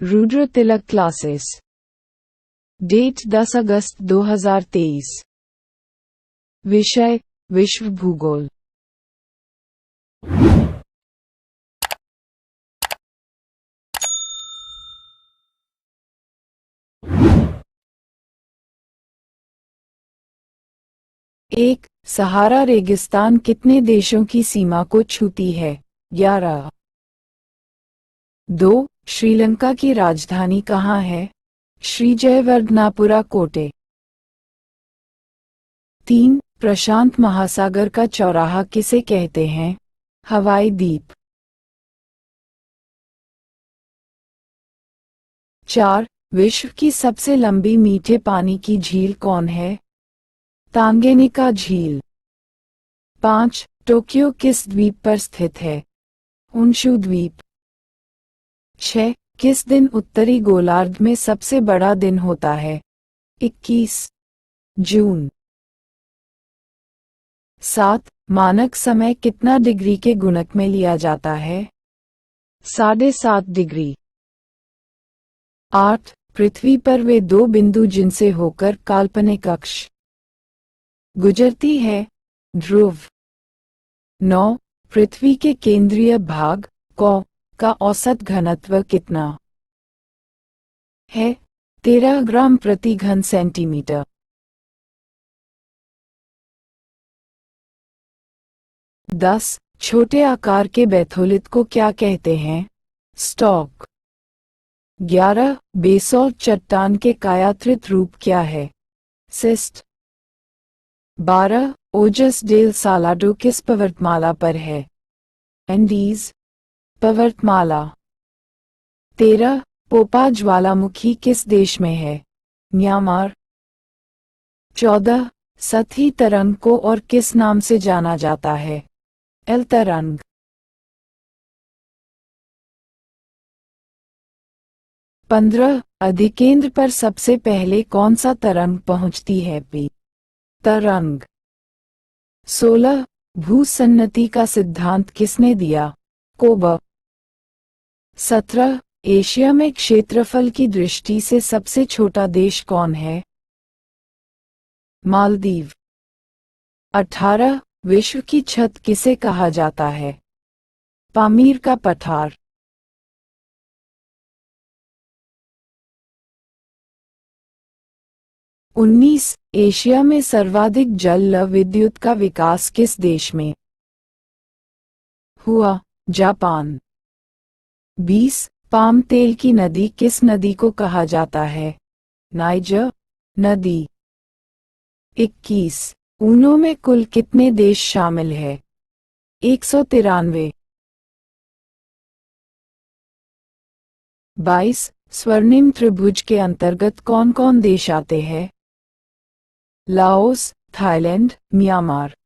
रुद्र तिलक classes. Date 10 अगस्त 2023। विषय विश्व भूगोल। एक सहारा रेगिस्तान कितने देशों की सीमा को छूती है? 11। 2 श्रीलंका की राजधानी कहाँ है? श्री जयवर्धनापुरा कोटे। 3 प्रशांत महासागर का चौराहा किसे कहते हैं? हवाई द्वीप। 4 विश्व की सबसे लंबी मीठे पानी की झील कौन है? तांगेनिका झील। 5 टोक्यो किस द्वीप पर स्थित है? होन्शु द्वीप। 6 किस दिन उत्तरी गोलार्ध में सबसे बड़ा दिन होता है? 21 जून। 7 मानक समय कितना डिग्री के गुणक में लिया जाता है? 7.5 डिग्री। 8 पृथ्वी पर वे 2 बिंदु जिनसे होकर काल्पनिक अक्ष गुजरती है? ध्रुव। 9 पृथ्वी के केंद्रीय भाग का औसत घनत्व कितना है? 13 ग्राम प्रति घन सेंटीमीटर। 10 छोटे आकार के बैथोलिट को क्या कहते हैं? स्टॉक। 11 बेसॉल्ट चट्टान के कायात्रित रूप क्या है? सिस्ट। 12 ओजस डेल सालाडो किस पर्वतमाला पर है? एंडीज पर्वतमाला। 13 पोपा ज्वालामुखी किस देश में है? म्यांमार। 14 सतही तरंग को और किस नाम से जाना जाता है? एल तरंग। 15 अधिकेंद्र पर सबसे पहले कौन सा तरंग पहुंचती है? पी तरंग। 16 भूसन्नति का सिद्धांत किसने दिया? कोब। 17 एशिया में क्षेत्रफल की दृष्टि से सबसे छोटा देश कौन है? मालदीव। 18 विश्व की छत किसे कहा जाता है? पामीर का पठार। 19 एशिया में सर्वाधिक जल विद्युत का विकास किस देश में हुआ? जापान। 20 पाम तेल की नदी किस नदी को कहा जाता है? नाइजर नदी। 21 ऊनो में कुल कितने देश शामिल है? 193। 22 स्वर्णिम त्रिभुज के अंतर्गत कौन कौन देश आते हैं? Laos, Thailand, Myanmar.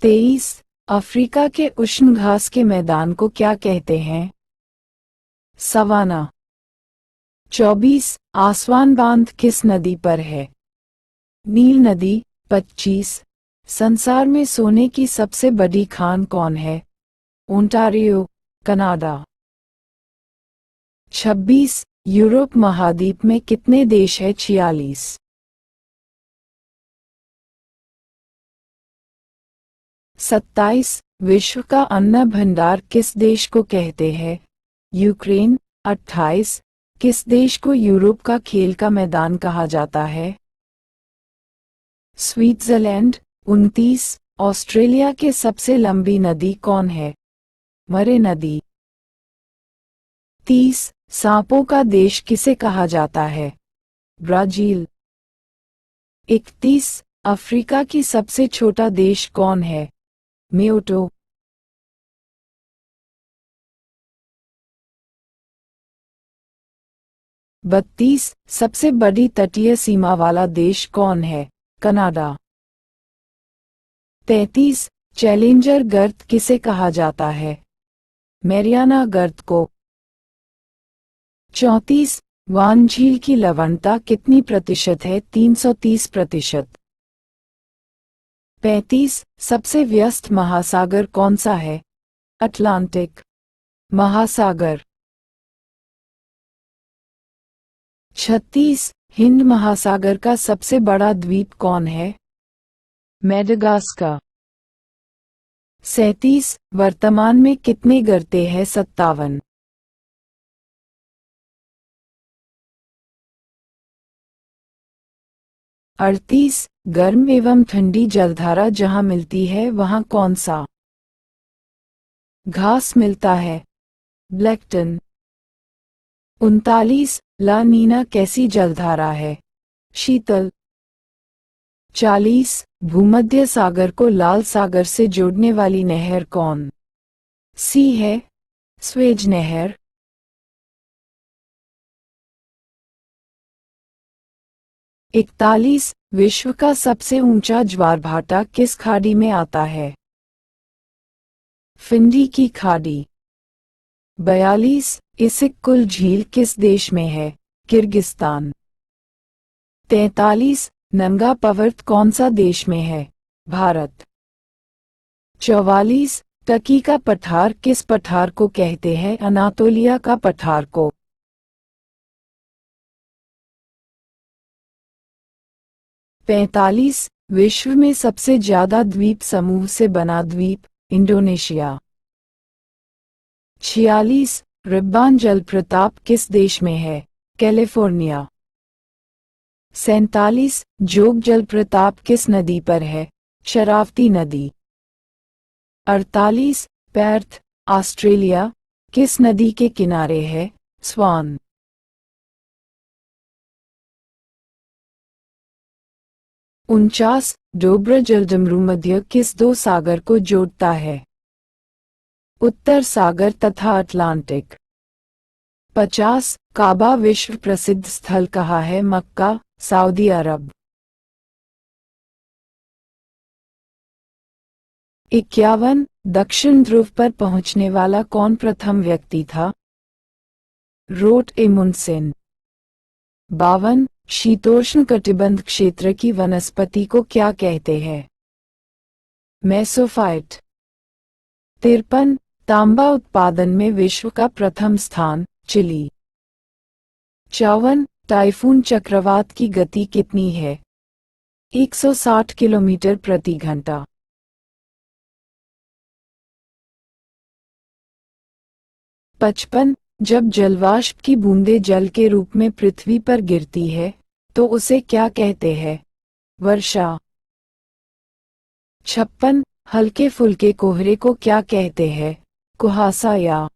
23 अफ्रीका के उष्ण घास के मैदान को क्या कहते हैं? सवाना। 24 आसवान बांध किस नदी पर है? नील नदी। 25 संसार में सोने की सबसे बड़ी खान कौन है? Ontario, Canada. 26 यूरोप महाद्वीप में कितने देश हैं? 46। 27 विश्व का अन्न भंडार किस देश को कहते हैं? यूक्रेन। 28 किस देश को यूरोप का खेल का मैदान कहा जाता है? स्विट्जरलैंड। 29 ऑस्ट्रेलिया के सबसे लंबी नदी कौन है? मरे नदी। 30 सांपों का देश किसे कहा जाता है? ब्राजील। 31 अफ्रीका की सबसे छोटा देश कौन है? मेओटो। 32 सबसे बड़ी तटीय सीमा वाला देश कौन है? कनाडा। 33 चैलेंजर गर्त किसे कहा जाता है? मैरियाना गर्त को। 34 वान झील की लवणता कितनी प्रतिशत है? 330%। 35 सबसे व्यस्त महासागर कौन सा है? अटलांटिक महासागर। 36 हिंद महासागर का सबसे बड़ा द्वीप कौन है? मेडागास्कर। 37 वर्तमान में कितने गर्ते हैं? 57। 38 गर्म एवं ठंडी जलधारा जहां मिलती है वहां कौन सा घास मिलता है? ब्लैकटन। 39 ला नीना कैसी जलधारा है? शीतल। 40 भूमध्य सागर को लाल सागर से जोड़ने वाली नहर कौन सी है? स्वेज नहर। 41 विश्व का सबसे ऊंचा ज्वारभाटा किस खाड़ी में आता है? फिंडी की खाड़ी। 42 इसिक कुल झील किस देश में है? किर्गिस्तान। 43 नंगा पर्वत कौन सा देश में है? भारत। 44 टर्की का पठार किस पठार को कहते हैं? अनातोलिया का पठार को। 45 विश्व में सबसे ज्यादा द्वीप समूह से बना द्वीप? इंडोनेशिया। 46 रिब्बान जलप्रपात किस देश में है? कैलिफोर्निया। 47 जोग जलप्रपात किस नदी पर है? शरावती नदी। 48 पर्थ ऑस्ट्रेलिया किस नदी के किनारे है? स्वान। 49 डोब्रा जलडमरू मध्य किस दो सागर को जोड़ता है? उत्तर सागर तथा अटलांटिक। 50 काबा विश्व प्रसिद्ध स्थल कहाँ है? मक्का, सऊदी अरब। 51 दक्षिण ध्रुव पर पहुंचने वाला कौन प्रथम व्यक्ति था? रोट एमुंडसेन। 52 शीतोष्ण कटिबंध क्षेत्र की वनस्पति को क्या कहते हैं? मेसोफाइट। 53 तांबा उत्पादन में विश्व का प्रथम स्थान? चिली। 54 टाइफून चक्रवात की गति कितनी है? 160 किलोमीटर प्रति घंटा। 55 जब जलवाष्प की बूंदें जल के रूप में पृथ्वी पर गिरती है तो उसे क्या कहते हैं? वर्षा। 56 हल्के फुल्के कोहरे को क्या कहते हैं? कुहासा या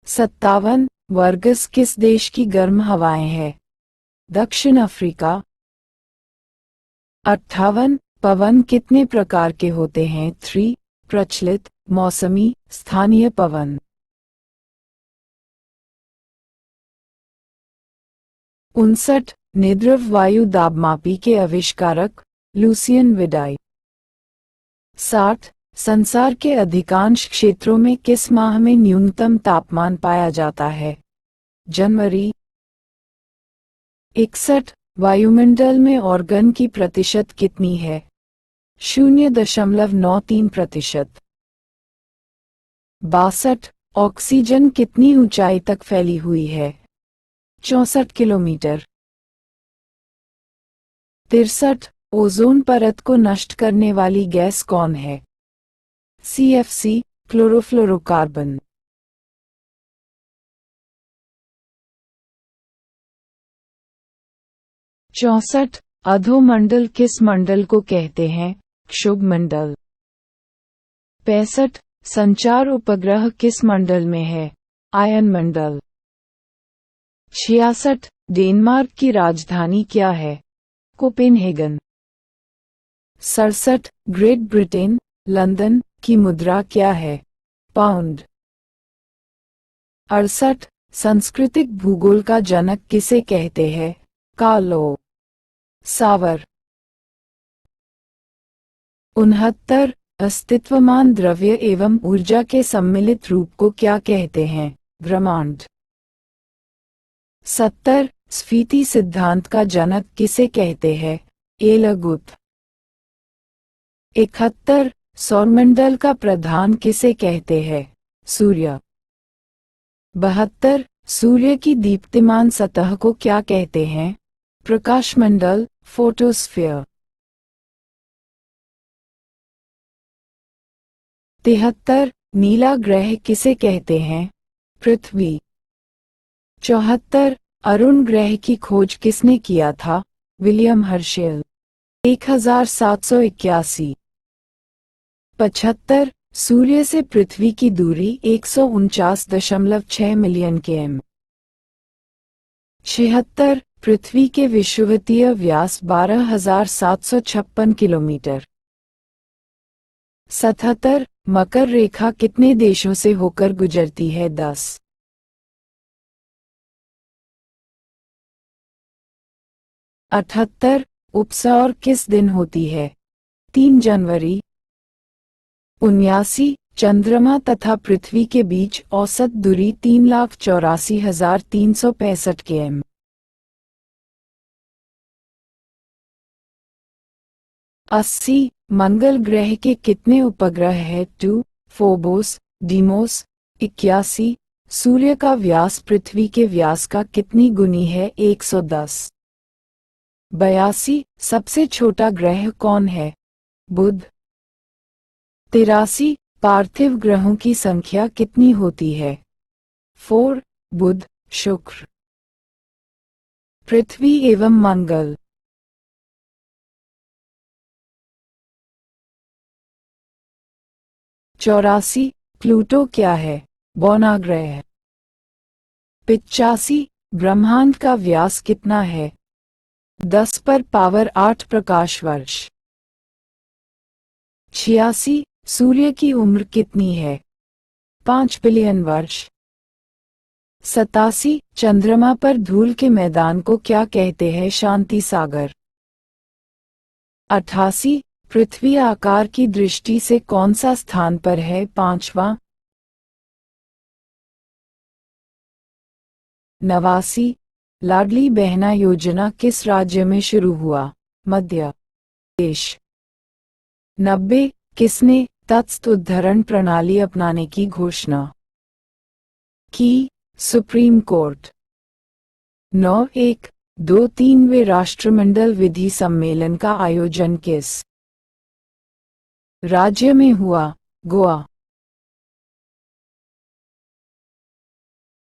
57 वर्गस किस देश की गर्म हवाएं हैं? दक्षिण अफ्रीका। 58 पवन कितने प्रकार के होते हैं? 3 प्रचलित, मौसमी, स्थानीय पवन। 59 निद्रव वायु दाबमापी के आविष्कारक? लुसियन विडाई। 60 संसार के अधिकांश क्षेत्रों में किस माह में न्यूनतम तापमान पाया जाता है? जनवरी। 61 वायुमंडल में ऑर्गन की प्रतिशत कितनी है? 0.93%। 62 ऑक्सीजन कितनी ऊंचाई तक फैली हुई है? 64 किलोमीटर। 63 ओजोन परत को नष्ट करने वाली गैस कौन है? CFC chlorofluorocarbon. 64 अधोमंडल किस मंडल को कहते हैं? क्षुभ मंडल। 65 संचार उपग्रह किस मंडल में है? आयन मंडल। 66 डेनमार्क की राजधानी क्या है? कोपेनहेगन। 67 ग्रेट ब्रिटेन, लंदन की मुद्रा क्या है? पाउंड। 68 सांस्कृतिक भूगोल का जनक किसे कहते हैं? कार्लो सावर। 69 अस्तित्वमान द्रव्य एवं ऊर्जा के सम्मिलित रूप को क्या कहते हैं? ब्रह्मांड। 70 स्फीति सिद्धांत का जनक किसे कहते हैं? एलगुथ। 71 सौरमंडल का प्रधान किसे कहते हैं? सूर्य। 72 सूर्य की दीप्तिमान सतह को क्या कहते हैं? प्रकाशमंडल, फोटोस्फीयर। 73 नीला ग्रह किसे कहते हैं? पृथ्वी। 74 अरुण ग्रह की खोज किसने किया था? William Herschel. 1781। 75 सूर्य से पृथ्वी की दूरी 149.6 मिलियन km। 76 पृथ्वी के विषुवतीय व्यास 12,756 किलोमीटर। 77 मकर रेखा कितने देशों से होकर गुजरती है? 10। 78 उपसौर किस दिन होती है? 3 जनवरी। 79 चंद्रमा तथा पृथ्वी के बीच औसत दूरी 3,84,365 km। 80 मंगल ग्रह के कितने उपग्रह हैं? 2 फोबोस, डीमोस। 81 सूर्य का व्यास पृथ्वी के व्यास का कितनी गुनी है? 110। 82 सबसे छोटा ग्रह कौन है? बुध। 83 पार्थिव ग्रहों की संख्या कितनी होती है? 4 बुध, शुक्र, पृथ्वी एवं मंगल। 84 प्लूटो क्या है? बौना ग्रह। 85 ब्रह्मांड का व्यास कितना है? 10 पर पावर 8 प्रकाश वर्ष। 86 सूर्य की उम्र कितनी है? 5 बिलियन वर्ष। 87 चंद्रमा पर धूल के मैदान को क्या कहते हैं? शांति सागर। 88 पृथ्वी आकार की दृष्टि से कौन सा स्थान पर है? 5वां। 89 लाडली बहना योजना किस राज्य में शुरू हुआ? मध्य प्रदेश। 90 किसने तत्स्थ उद्धरण प्रणाली अपनाने की घोषणा की? Supreme court. 91 23वें राष्ट्रमंडल विधि सम्मेलन का आयोजन किस राज्य में हुआ? गोवा।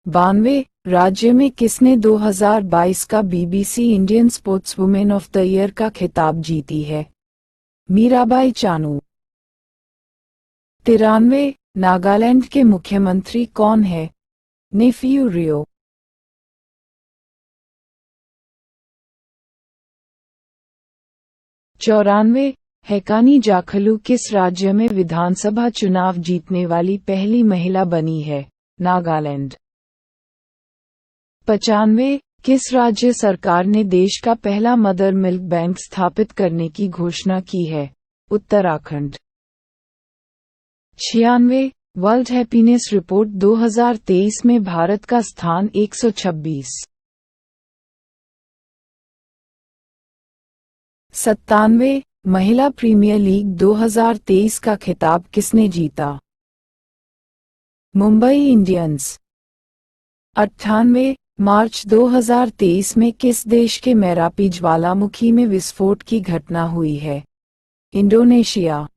92 राज्य में किसने 2022 का BBC Indian sportswoman of the year का खिताब जीती है? मीराबाई चानू। 93 नागालैंड के मुख्यमंत्री कौन है? नेफियू रियो। 94 हैकानी जाखलू किस राज्य में विधानसभा चुनाव जीतने वाली पहली महिला बनी है? नागालैंड। 95 किस राज्य सरकार ने देश का पहला मदर मिल्क बैंक स्थापित करने की घोषणा की है? उत्तराखंड। 96 वर्ल्ड हैप्पीनेस रिपोर्ट 2023 में भारत का स्थान 126। 97 महिला प्रीमियर लीग 2023 का खिताब किसने जीता? मुंबई इंडियंस। 98 मार्च 2023 में किस देश के मेरापी ज्वालामुखी में विस्फोट की घटना हुई है? इंडोनेशिया।